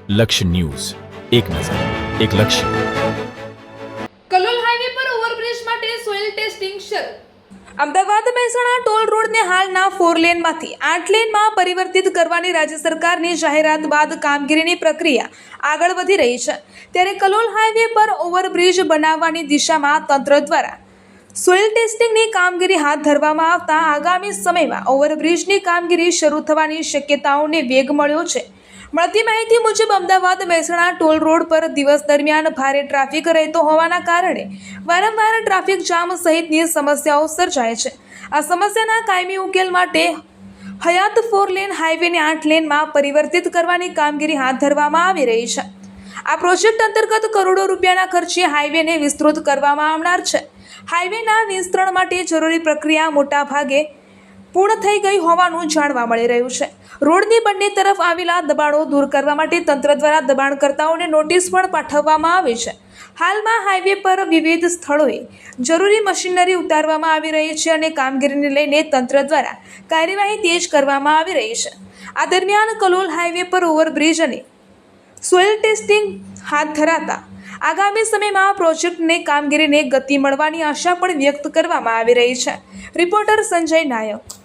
લક્ષ્ય ન્યૂઝ, એક નજર, એક લક્ષ્ય. કલોલ હાઈવે પર ઓવરબ્રિજ માટે સોઇલ ટેસ્ટિંગ શરૂ. અમદાવાદ મહેસાણા ટોલ રોડને હાલના 4 લેનમાંથી 8 લેનમાં પરિવર્તિત કરવાની રાજ્ય સરકારની જાહેરાત બાદ કામગીરીની પ્રક્રિયા આગળ વધી રહી છે. ત્યારે કલોલ હાઈવે પર ઓવરબ્રિજ બનાવવાની દિશામાં તંત્ર દ્વારા સોઇલ ટેસ્ટિંગની કામગીરી હાથ ધરવામાં આવતા આગામી સમયમાં ઓવરબ્રિજની કામગીરી શરૂ થવાની શક્યતાઓને વેગ મળ્યો છે. મળતી માહિતી મુજબ અમદાવાદ મહેસાણા ટોલ રોડ પર દિવસ દરમિયાન ભારે ટ્રાફિક રહેતો હોવાના કારણે વારંવાર ટ્રાફિક જામ સહિતની સમસ્યાઓ સર્જાય છે. આ સમસ્યાના કાયમી ઉકેલ માટે હયાત 4 લેન હાઈવેને 8 લેનમાં પરિવર્તિત કરવાની કામગીરી હાથ ધરવામાં આવી રહી છે. આ પ્રોજેક્ટ અંતર્ગત કરોડો રૂપિયાના ખર્ચે હાઈવેને વિસ્તૃત કરવામાં આવનાર છે. હાઈવેના વિસ્તરણ માટે જરૂરી પ્રક્રિયા મોટા ભાગે પૂર્ણ થઈ ગઈ હોવાનું જાણવા મળી રહ્યું છે. રોડની બંને તરફ આવેલા દબાણો દૂર કરવા માટે તંત્ર દ્વારા દબાણકર્તાઓને નોટિસ પણ પાઠવવામાં આવી છે. હાલમાં હાઈવે પર વિવિધ સ્થળોએ જરૂરી મશીનરી ઉતારવામાં આવી રહી છે અને કામગીરીને લઈને તંત્ર દ્વારા કાર્યવાહી તેજ કરવામાં આવી રહી છે. આ દરમિયાન કલોલ હાઈવે પર ઓવરબ્રિજ અને સોઇલ ટેસ્ટિંગ હાથ ધરાતા આગામી સમયમાં પ્રોજેક્ટને કામગીરીને ગતિ મળવાની આશા પણ વ્યક્ત કરવામાં આવી રહી છે. રિપોર્ટર સંજય નાયક.